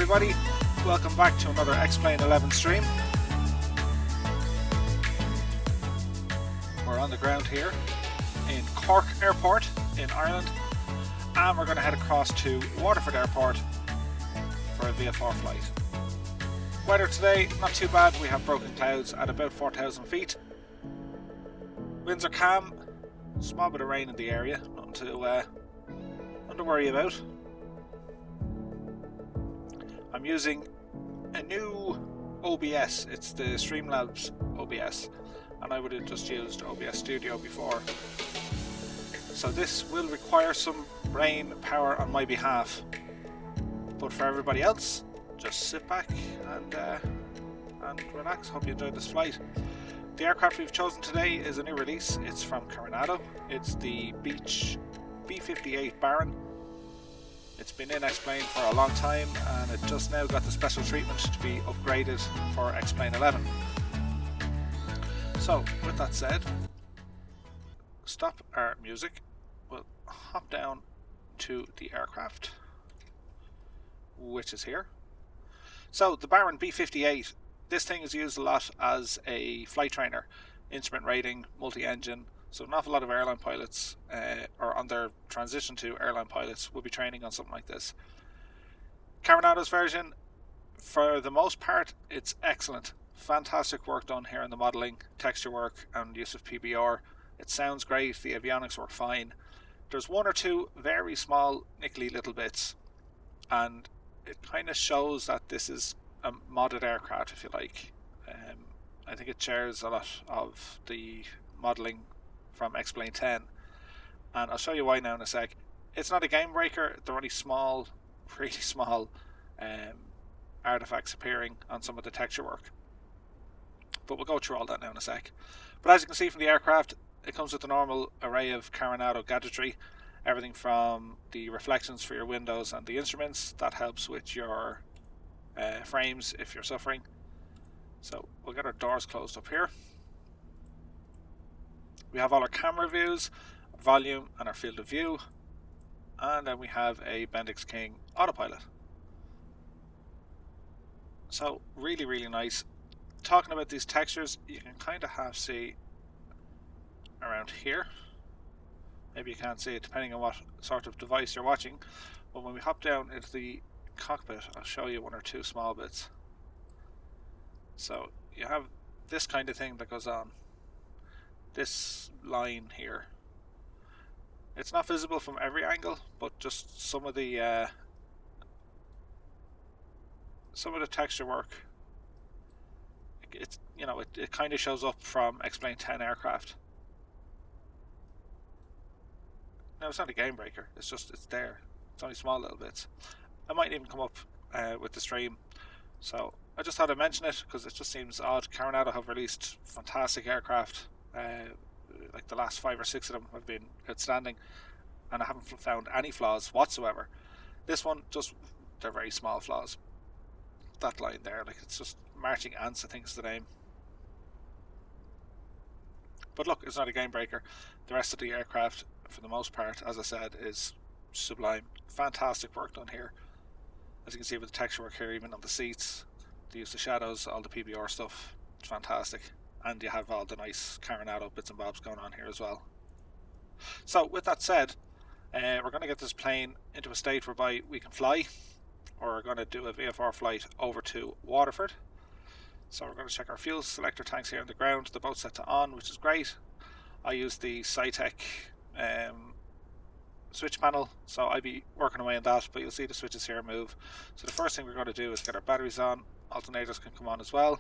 everybody, welcome back to another XPlane 11 stream. We're on the ground here in Cork Airport in Ireland, and we're going to head across to Waterford Airport for a VFR flight. Weather today, not too bad. We have broken clouds at about 4,000 feet. Winds are calm, small bit of rain in the area, nothing to worry about. I'm using a new OBS, it's the Streamlabs OBS, and I would have just used OBS Studio before. So this will require some brain power on my behalf, but for everybody else, just sit back and relax. Hope you enjoyed this flight. The aircraft we've chosen today is a new release. It's from Carenado. It's the B58 Baron. It's been in XPlane for a long time, and it just now got the special treatment to be upgraded for XPlane 11. So, with that said, stop our music. We'll hop down to the aircraft, which is here. So, the Baron B58, this thing is used a lot as a flight trainer, instrument rating, multi-engine. So an awful lot of airline pilots, or on their transition to airline pilots, will be training on something like this. Carenado's version, for the most part, it's excellent. Fantastic work done here in the modelling, texture work, and use of PBR. It sounds great, the avionics work fine. There's one or two very small, nickly little bits, and it kind of shows that this is a modded aircraft, if you like. I think it shares a lot of the modelling from XPlane 10, and I'll show you why now in a sec. It's not a game breaker, they're only small, really small artifacts appearing on some of the texture work, but we'll go through all that now in a sec. But as you can see from the aircraft, it comes with a normal array of Carenado gadgetry, everything from the reflections for your windows and the instruments. That helps with your frames if you're suffering. So we'll get our doors closed up here. We have all our camera views, volume, and our field of view, and then we have a Bendix King autopilot. So really nice. Talking about these textures, you can kind of see around here. Maybe you can't see it depending on what sort of device you're watching, but when we hop down into the cockpit, I'll show you one or two small bits. So you have this kind of thing that goes on. This line here, it's not visible from every angle, but just some of the texture work, it's, you know, it kind of shows up from XPlane 10 aircraft. Now it's not a game breaker, it's there. It's only small little bits. I might even come up with the stream, so I just thought I'd mention it because it just seems odd. Carenado have released fantastic aircraft. Like the last 5 or 6 of them have been outstanding, and I haven't found any flaws whatsoever. This one, they're very small flaws. That line there, like, it's just marching ants, I think is the name. But look, it's not a game breaker. The rest of the aircraft, for the most part, as I said, is sublime. Fantastic work done here. As you can see with the texture work here, even on the seats, the use of shadows, all the PBR stuff, it's fantastic. And you have all the nice Carenado bits and bobs going on here as well. So with that said, we're going to get this plane into a state whereby we can fly. We're going to do a VFR flight over to Waterford. So we're going to check our fuel selector tanks here on the ground. The boat's set to on, which is great. I use the Cytec switch panel, so I'll be working away on that, but you'll see the switches here move. So the first thing we're going to do is get our batteries on. Alternators can come on as well.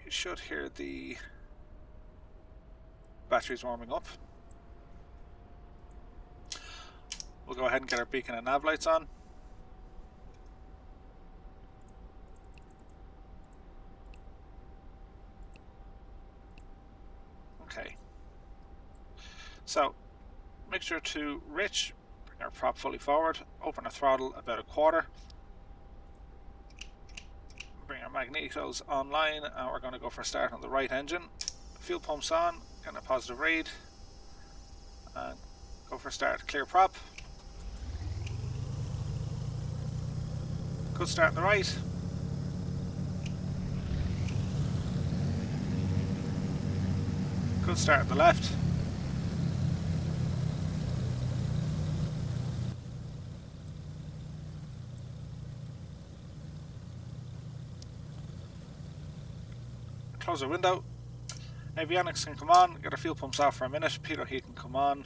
You should hear the batteries warming up. We'll go ahead and get our beacon and nav lights on. Okay. So, mixture to rich, bring our prop fully forward, open our throttle about a quarter. Bring our magnetos online, and we're going to go for a start on the right engine. Fuel pumps on, get a positive read, and go for a start. Clear prop. Good start on the right. Good start on the left. Close our window. Avionics can come on. Get our fuel pumps off for a minute. Pitot heat can come on.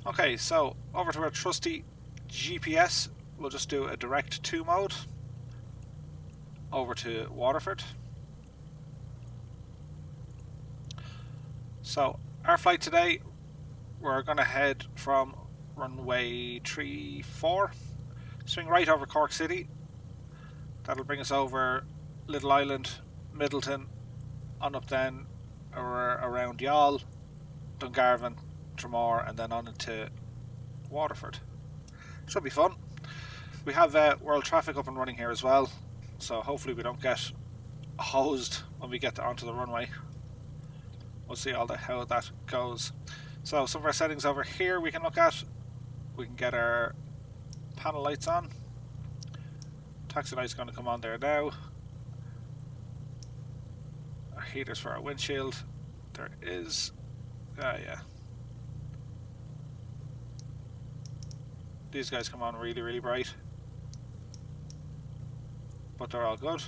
Okay, so over to our trusty GPS. We'll just do a direct to mode. Over to Waterford. So our flight today, we're going to head from runway 34, swing right over Cork City. That'll bring us over Little Island, Middleton, on up then around Youghal, Dungarvan, Tramore, and then on into Waterford. Should be fun. We have world traffic up and running here as well, so hopefully we don't get hosed when we get onto the runway. We'll see how that goes. So some of our settings over here we can look at. We can get our panel lights on. Taxi light's going to come on there now. Our heaters for our windshield. There is. Yeah. These guys come on really, really bright. But they're all good.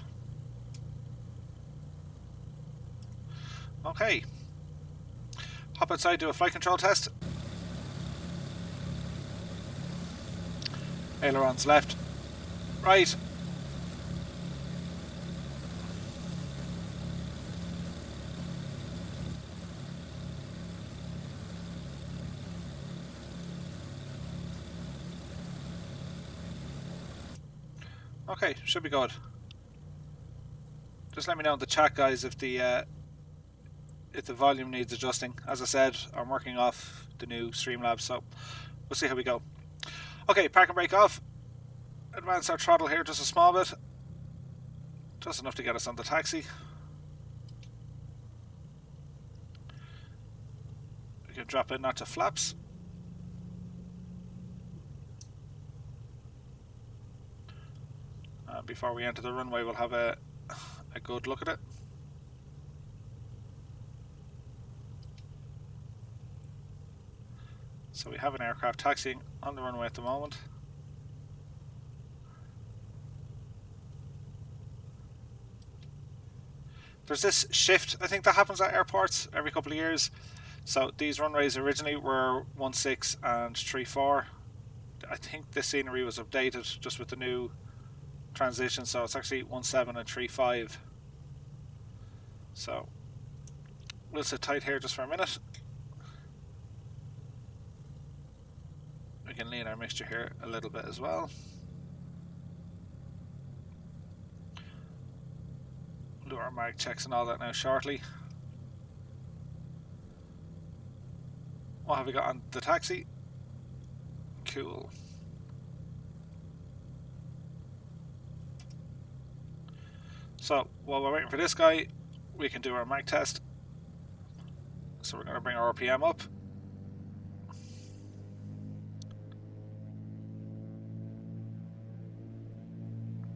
Okay. Hop outside, do a flight control test. Ailerons left, right. Okay, should be good. Just let me know in the chat, guys, if the volume needs adjusting. As I said, I'm working off the new Streamlabs, so we'll see how we go. Okay, park and brake off. Advance our throttle here just a small bit. Just enough to get us on the taxi. We can drop in that to flaps. Before we enter the runway, we'll have a good look at it. So we have an aircraft taxiing on the runway at the moment. There's this shift, I think, that happens at airports every couple of years. So these runways originally were 1.6 and 3.4. I think the scenery was updated just with the new transition, so it's actually 1.7 and 3.5. So we'll sit tight here just for a minute. We can lean our mixture here a little bit as well. We'll do our mark checks and all that now shortly. What have we got on the taxi? Cool. So while we're waiting for this guy, we can do our mag test. So we're going to bring our RPM up.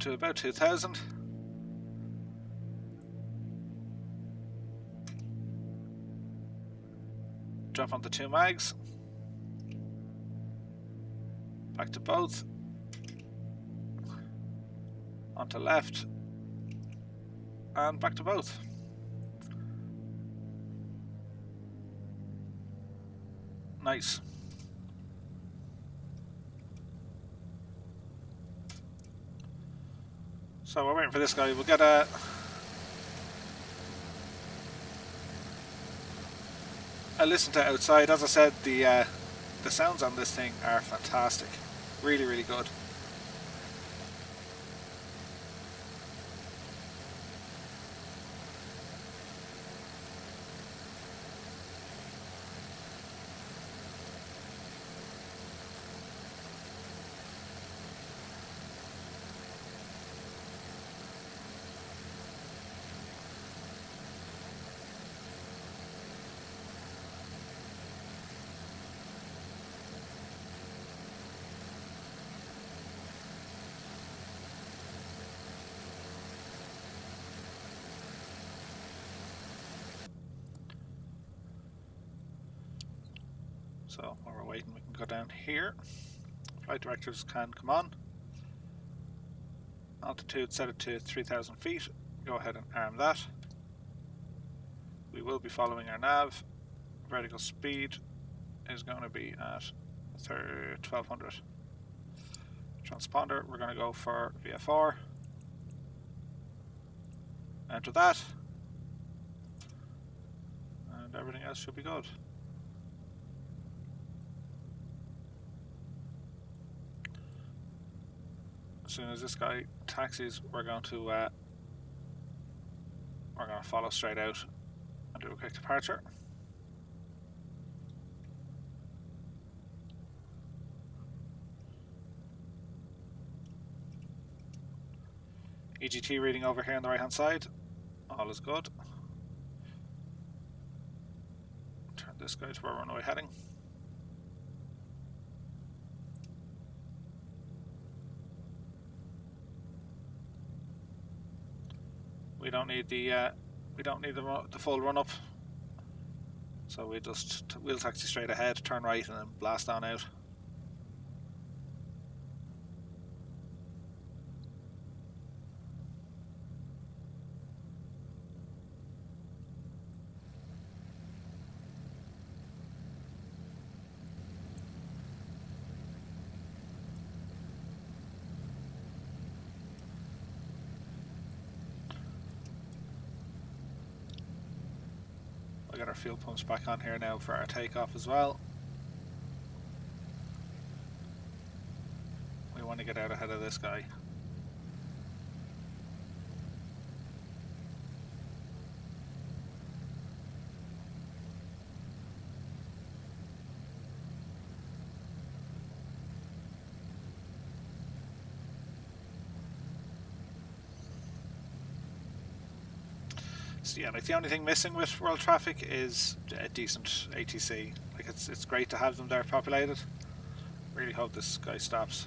To about 2000. Drop onto 2 mags. Back to both. Onto left. And back to both. Nice. So we're waiting for this guy. We'll get a listen to outside. As I said, the sounds on this thing are fantastic. Really, really good. So while we're waiting, we can go down here. Flight directors can come on. Altitude, set it to 3,000 feet. Go ahead and arm that. We will be following our nav. Vertical speed is going to be at 1200. Transponder, we're going to go for VFR. Enter that. And everything else should be good. As soon as this guy taxis, we're going to follow straight out and do a quick departure. EGT reading over here on the right hand side. All is good. Turn this guy to our runway heading. We don't need the full run up, so we'll taxi straight ahead, turn right, and then blast on out. We got our fuel pumps back on here now for our takeoff as well. We want to get out ahead of this guy. So yeah, like the only thing missing with world traffic is a decent ATC. Like it's great to have them there populated. Really hope this guy stops.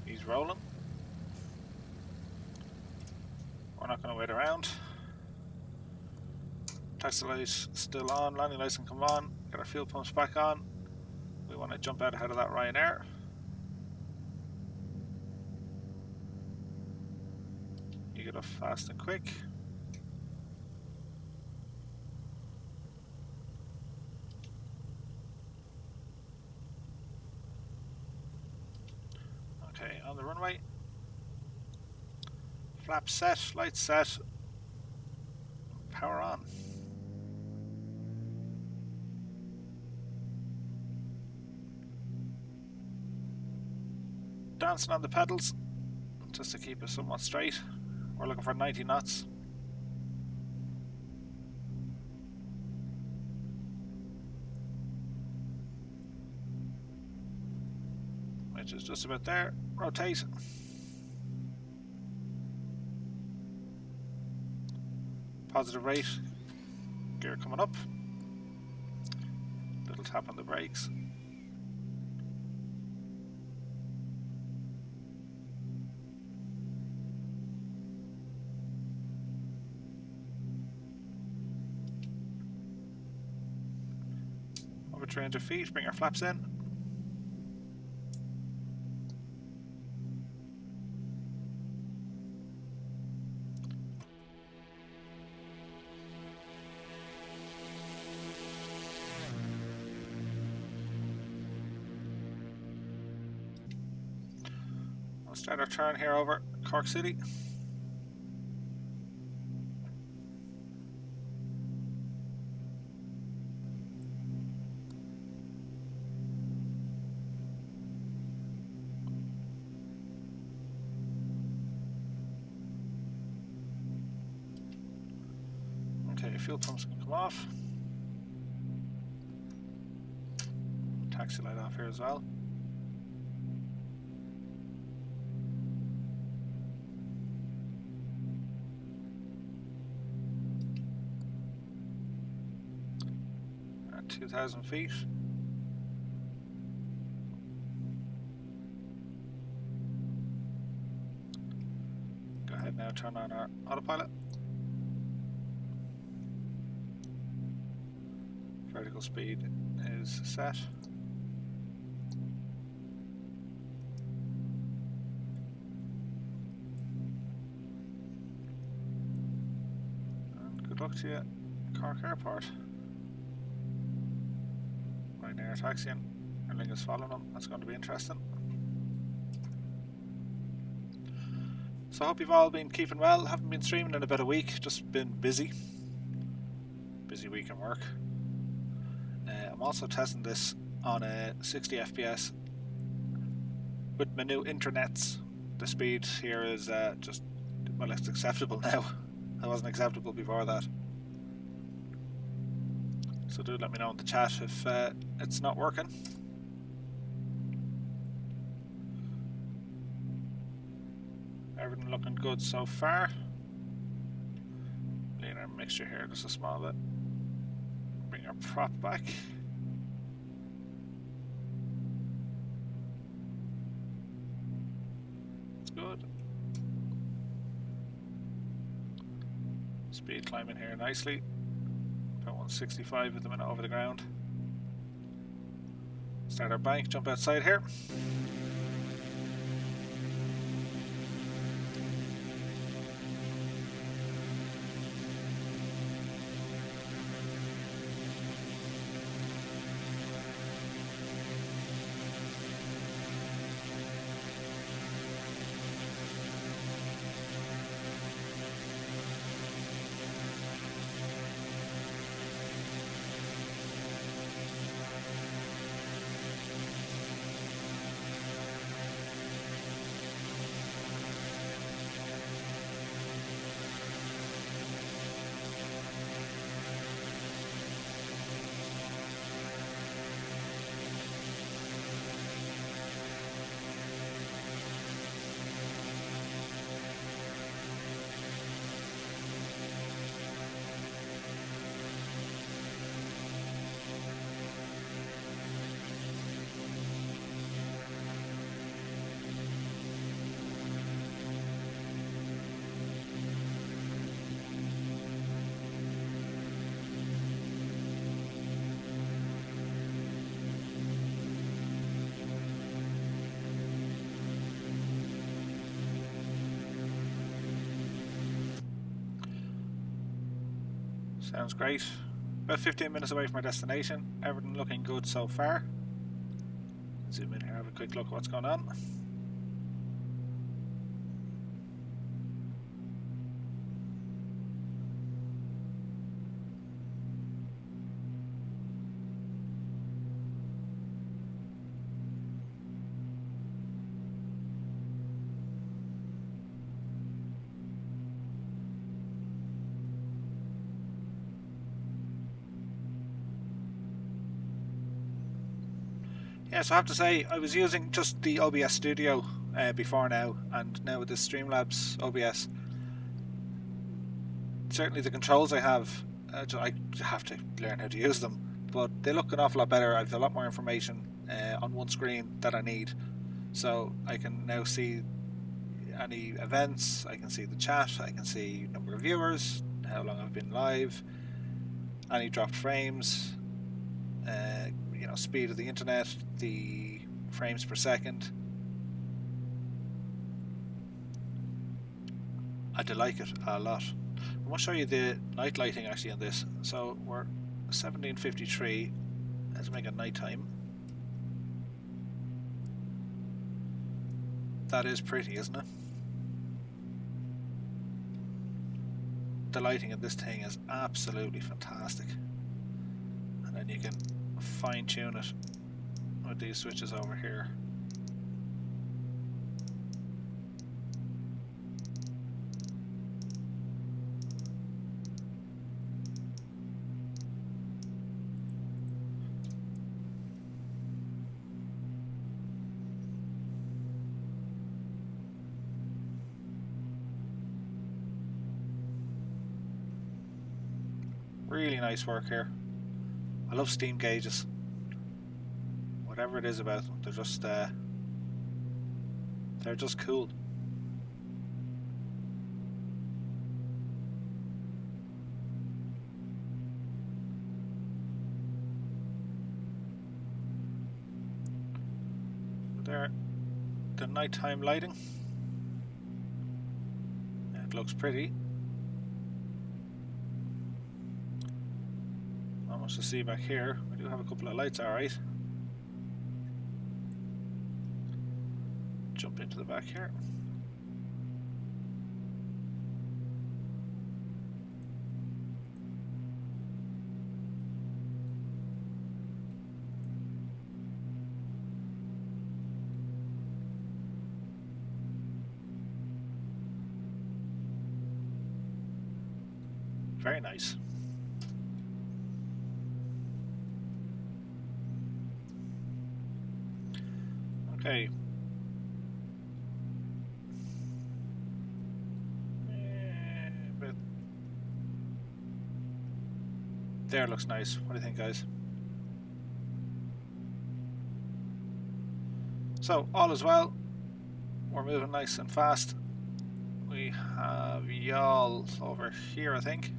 He's rolling. We're not going to wait around. Taxi light still on, landing lights can come on. Get our fuel pumps back on. We want to jump out ahead of that Ryanair. You get off fast and quick. Okay, on the runway. Flaps set, lights set. Power on. Dancing on the pedals just to keep us somewhat straight. We're looking for 90 knots. Which is just about there. Rotate. Positive rate. Gear coming up. Little tap on the brakes. Over 300 feet, bring our flaps in. We'll start our turn here over Cork City. Okay, fuel pumps can come off. Taxi light off here as well. At 2,000 feet. Go ahead now now turn on our autopilot. Vertical speed is set. And good luck to you, Cork Airport. Ryanair taxiing. Erling is following them. That's going to be interesting. So I hope you've all been keeping well. Haven't been streaming in about a week. Just been busy. Busy week in work. I'm also testing this on a 60 FPS with my new internets. The speed here is just, well, it's acceptable now. It wasn't acceptable before that. So do let me know in the chat if it's not working. Everything looking good so far. Leaner mixture here just a small bit. Bring our prop back. It's good. Speed climbing here nicely. About 165 at the minute over the ground. Start our bank, jump outside here. Sounds great. About 15 minutes away from our destination. Everything looking good so far. Zoom in here, have a quick look at what's going on. Yes, I have to say, I was using just the OBS Studio before now, and now with this Streamlabs OBS, certainly the controls I have, I have to learn how to use them, but they look an awful lot better. I have a lot more information on one screen that I need, so I can now see any events, I can see the chat, I can see number of viewers, how long I've been live, any dropped frames, you know, speed of the internet, the frames per second. I do like it a lot. I'm going to show you the night lighting actually on this. So we're 1753. Let's make it nighttime. That is pretty, isn't it? The lighting in this thing is absolutely fantastic. And then you can fine tune it with these switches over here. Really nice work here. I love steam gauges. Whatever it is about them, they're just cool. there, the nighttime lighting. It looks pretty. Not much to see back here. We do have a couple of lights, alright. Jump into the back here. Very nice. Okay. But there looks nice. What do you think, guys? So, all is well. We're moving nice and fast. We have y'all over here, I think.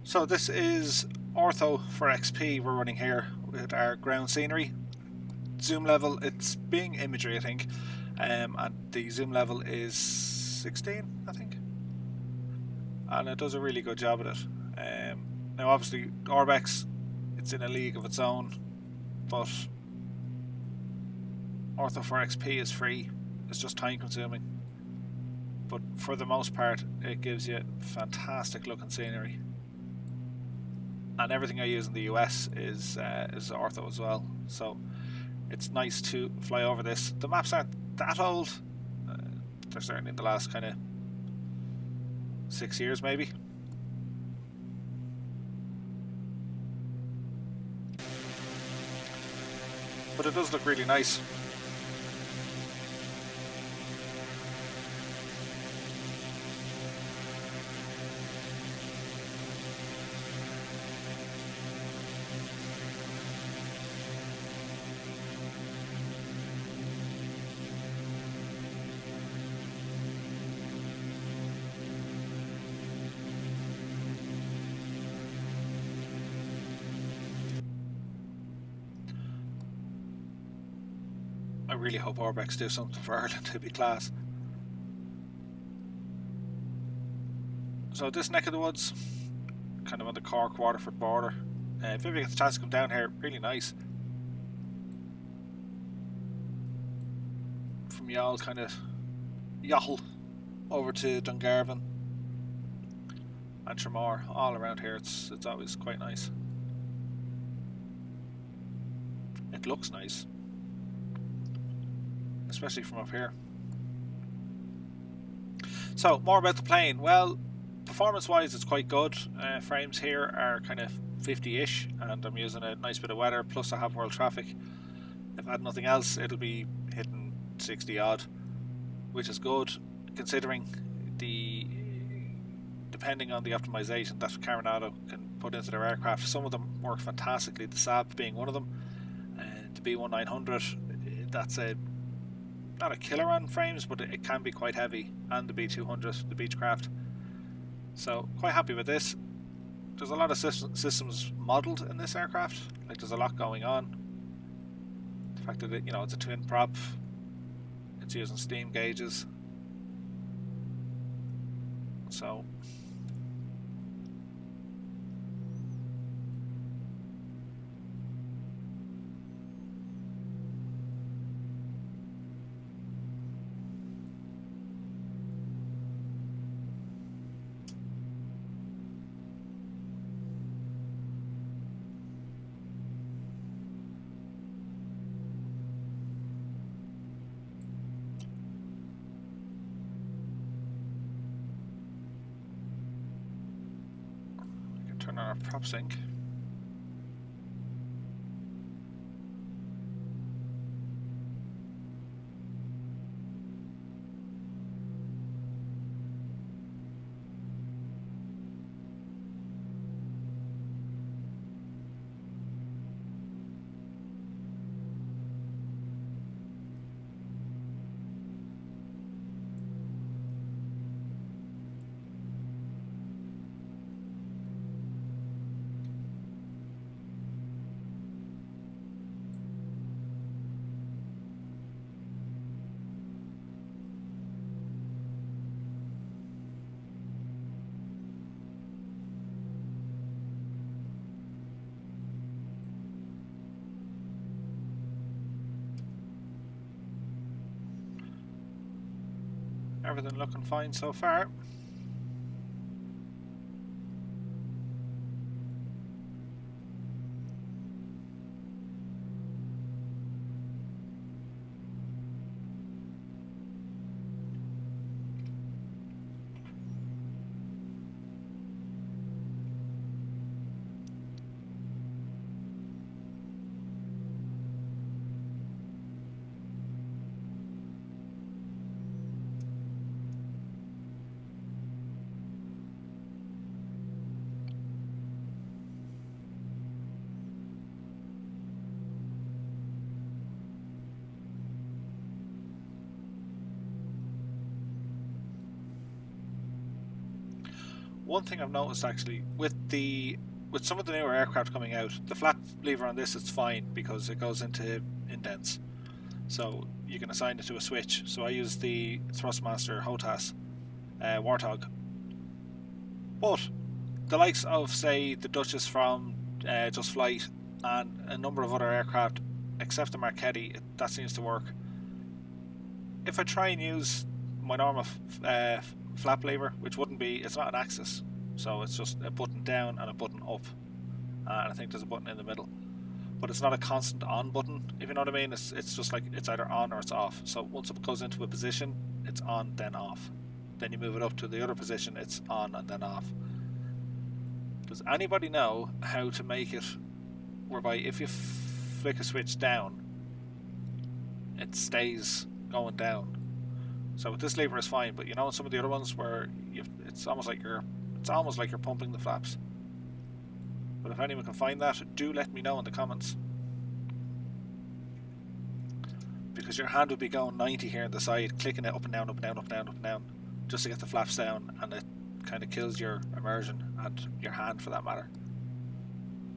So this is ortho for XP we're running here with our ground scenery. Zoom level, it's being imagery, I think, and the zoom level is 16, I think, and it does a really good job at it. Now obviously Orbex, it's in a league of its own, but ortho for XP is free. It's just time consuming, but for the most part it gives you fantastic looking scenery. And everything I use in the US is ortho as well, so it's nice to fly over this. The maps aren't that old. They're certainly in the last kind of 6 years maybe. But it does look really nice. I really hope Orbex do something for Ireland to be class. So this neck of the woods, kind of on the Cork Waterford border. If ever you get the chance to come down here, really nice. From Youghal, kind of Youghal over to Dungarvan and Tramore, all around here. It's always quite nice. It looks nice, especially from up here. So more about the plane. Well, performance wise it's quite good. Frames here are kind of 50-ish and I'm using a nice bit of weather, plus I have world traffic. If I had nothing else it'll be hitting 60 odd, which is good considering depending on the optimization that Carenado can put into their aircraft. Some of them work fantastically, the Saab being one of them, and the B1900, that's not a killer on frames, but it can be quite heavy, and the B200, the Beechcraft. So quite happy with this. There's a lot of systems modelled in this aircraft. Like there's a lot going on. The fact that it's a twin prop, it's using steam gauges. So turn on our prop sync. everything looking fine so far. One thing I've noticed actually with some of the newer aircraft coming out, the flap lever on this is fine because it goes into indents, so you can assign it to a switch. So I use the Thrustmaster HOTAS Warthog, but the likes of, say, the Duchess from Just Flight and a number of other aircraft, except the Marchetti, that seems to work. If I try and use my normal flap lever, which wouldn't be, it's not an axis, so it's just a button down and a button up, and I think there's a button in the middle, but it's not a constant on button, if you know what I mean. It's just like it's either on or it's off. So once it goes into a position, it's on then off, then you move it up to the other position, it's on and then off. Does anybody know how to make it whereby if you flick a switch down, it stays going down? So with this lever is fine, but you know, some of the other ones where it's almost like you're pumping the flaps. But if anyone can find that, do let me know in the comments, because your hand would be going 90 here on the side, clicking it up and down, up and down, up and down, up and down, just to get the flaps down, and it kind of kills your immersion and your hand for that matter.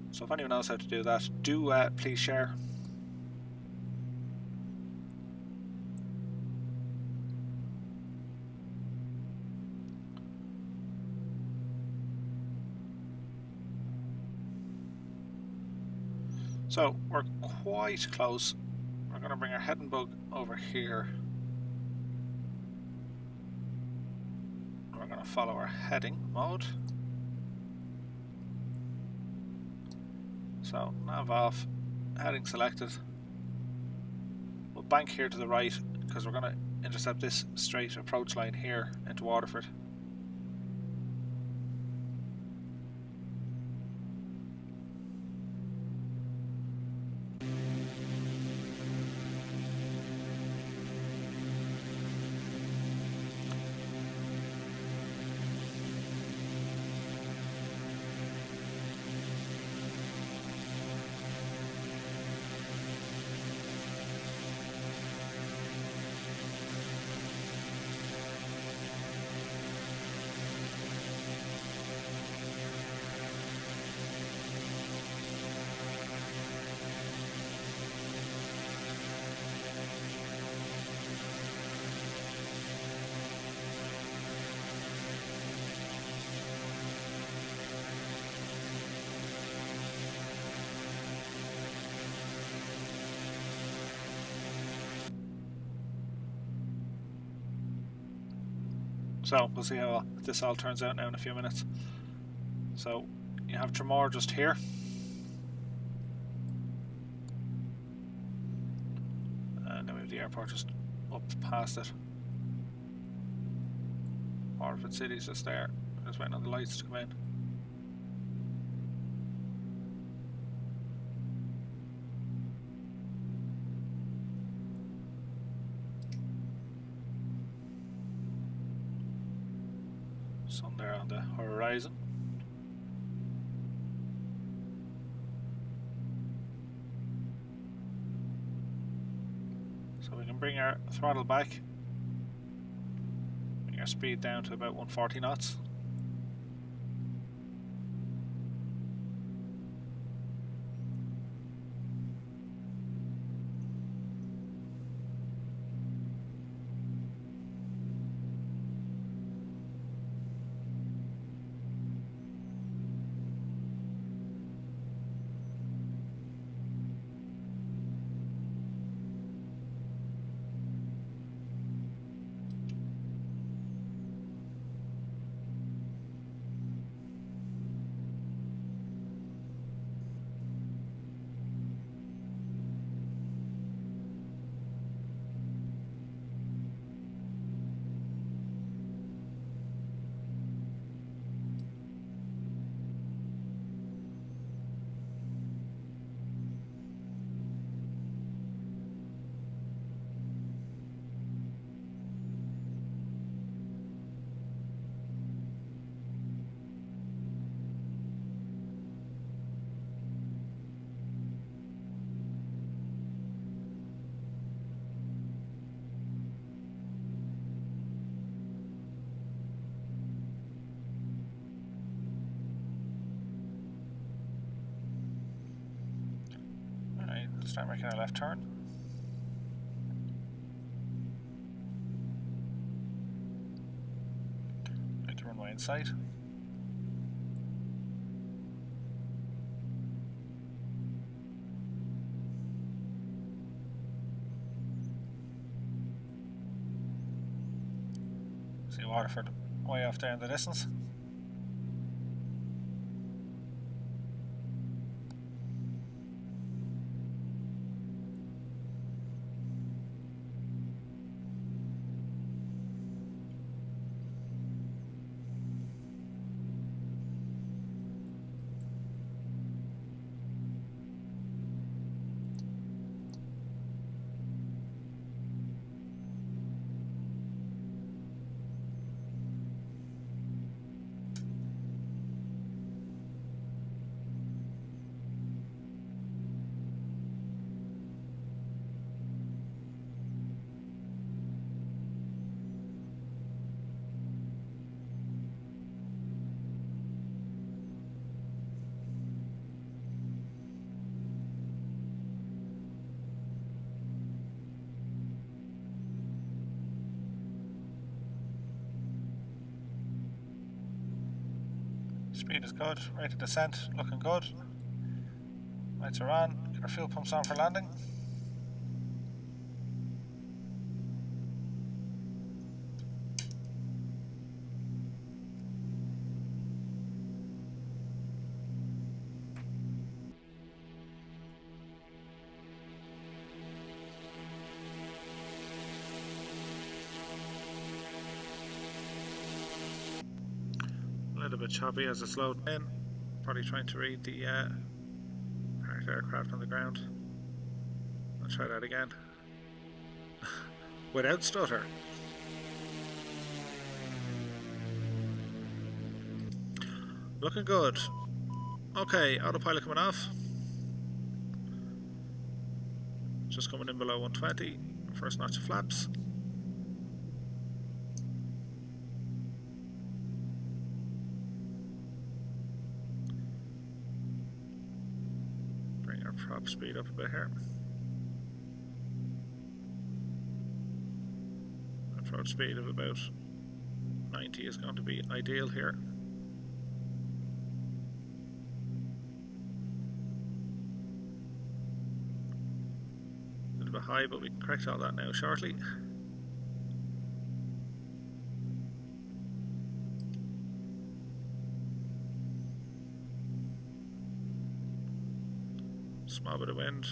So if anyone knows how to do that, do please share. So we're quite close. We're going to bring our heading bug over here. We're going to follow our heading mode. So nav off, heading selected. We'll bank here to the right because we're going to intercept this straight approach line here into Waterford. So we'll see how this all turns out now in a few minutes. So you have Tremor just here. And then we have the airport just up past it. Waterford City's just there. Just waiting on the lights to come in. Sun there on the horizon. So we can bring our throttle back, bring our speed down to about 140 knots. We'll start making our left turn. Make the runway inside. See Waterford way off there in the distance. Speed is good, rate of descent looking good. Lights are on, get our fuel pumps on for landing. A little bit choppy as it's loading in. Probably trying to read the parked aircraft on the ground. I'll try that again. Without stutter. Looking good. Okay, autopilot coming off. Just coming in below 120. First notch of flaps. Bring our prop speed up a bit here. Approach speed of about 90 is going to be ideal here. A little bit high, but we can correct all that now shortly. Small bit of wind,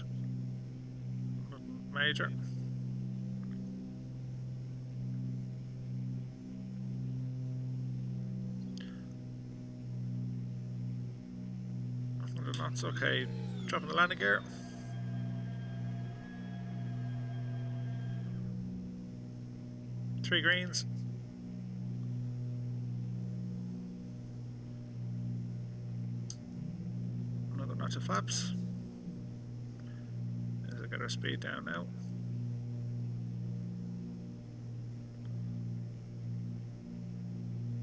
nothing major. Knots, okay. Dropping the landing gear. Three greens. Another notch of flaps. As I get our speed down now.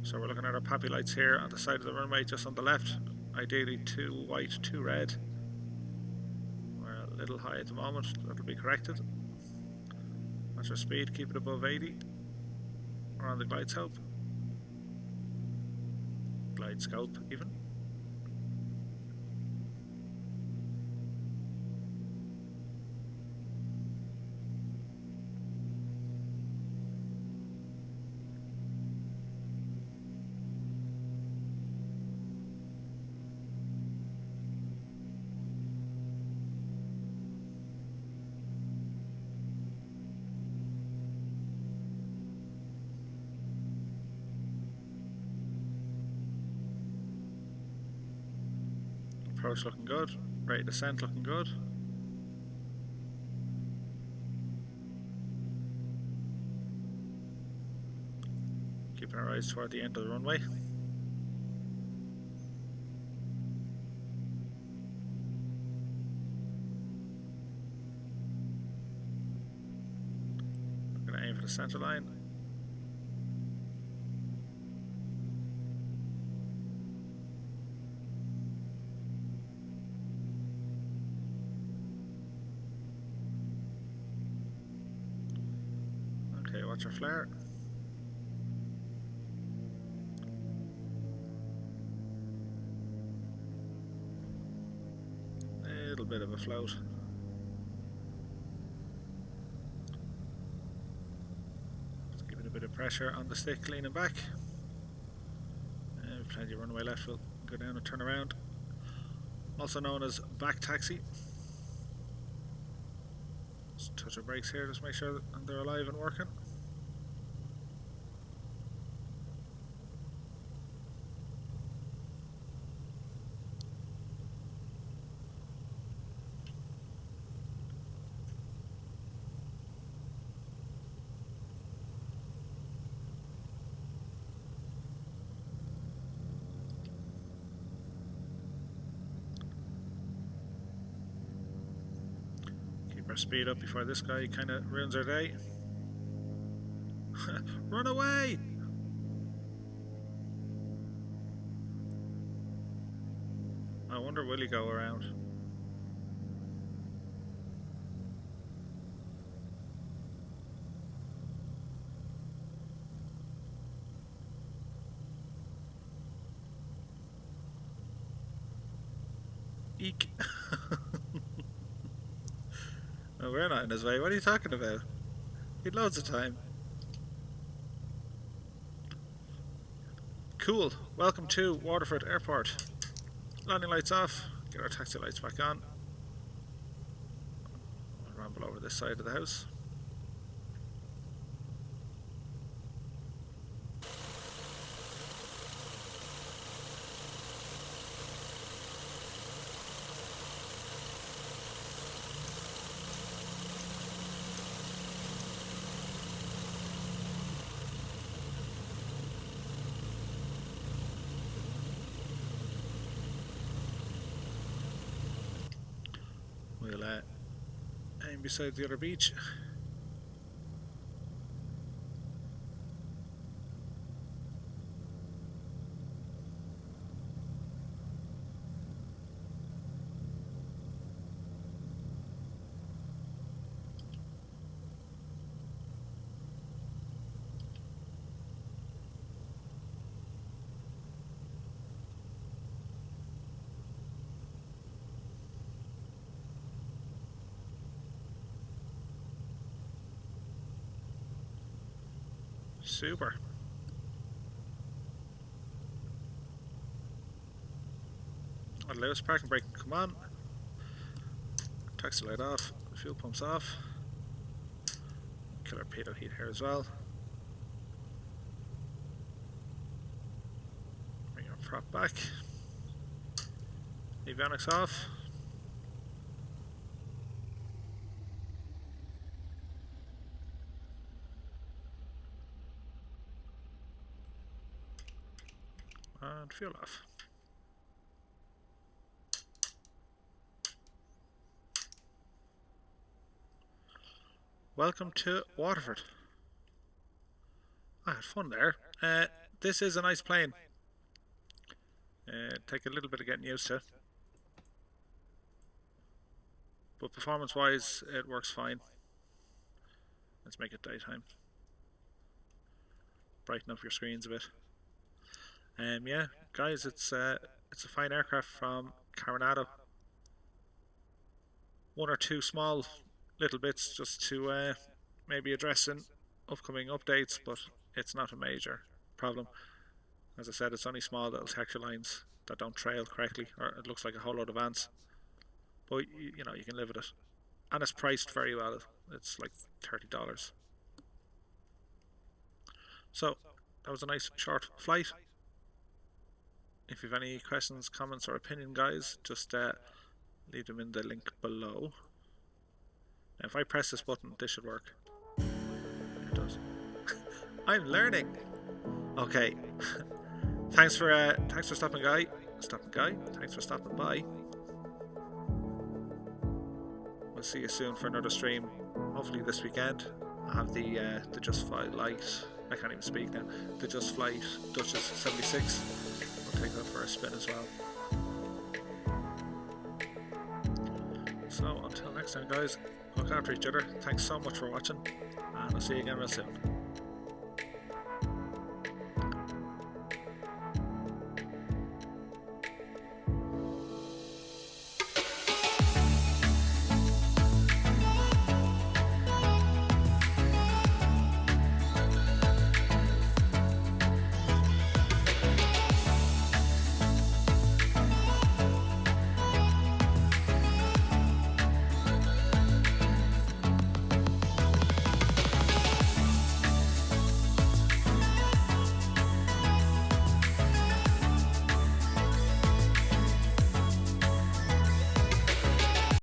So we're looking at our poppy lights here on the side of the runway, just on the left. Ideally 2 white, 2 red. We're a little high at the moment, that'll be corrected. Watch our speed, keep it above 80. We're on the glide slope. Glide scope even. Approach looking good, rate of descent looking good. Keeping our eyes toward the end of the runway. I'm going to aim for the centre line. watch your flare. A little bit of a float. Just give it a bit of pressure on the stick, leaning back. Plenty of runway left, we'll go down and turn around. Also known as back taxi. Just touch our brakes here, just make sure that they're alive and working. Speed up before this guy kind of ruins our day. Run away! I wonder will he go around? Eek. No, we're not in his way. What are you talking about? He had loads of time. Cool. Welcome to Waterford Airport. Landing lights off. Get our taxi lights back on. I'll ramble over this side of the house. We'll aim beside the other beach. Super. Allow us parking brake, come on. Taxi light off, fuel pumps off. Kill our pitot heat here as well. Bring our prop back. Avionics off. And fuel off. Welcome to Waterford. I had fun there. This is a nice plane. Take a little bit of getting used to. But performance wise it works fine. Let's make it daytime. Brighten up your screens a bit. Yeah, guys, it's a fine aircraft from Carenado. One or two small little bits just to maybe address in upcoming updates, but it's not a major problem. As I said, it's only small little texture lines that don't trail correctly, or it looks like a whole load of ants. But you know, you can live with it, and it's priced very well. It's like $30. So that was a nice short flight. If you have any questions, comments or opinion, guys, just leave them in the link below. Now, if I press this button, this should work. It does. I'm learning. Okay. Thanks for stopping by. Thanks for stopping by. We'll see you soon for another stream. Hopefully this weekend. I have the Just Fly Light. I can't even speak now. The Just Flight Duchess 76. We'll take that for a spin as well. So until next time, guys, look after each other. Thanks so much for watching, and I'll see you again real soon.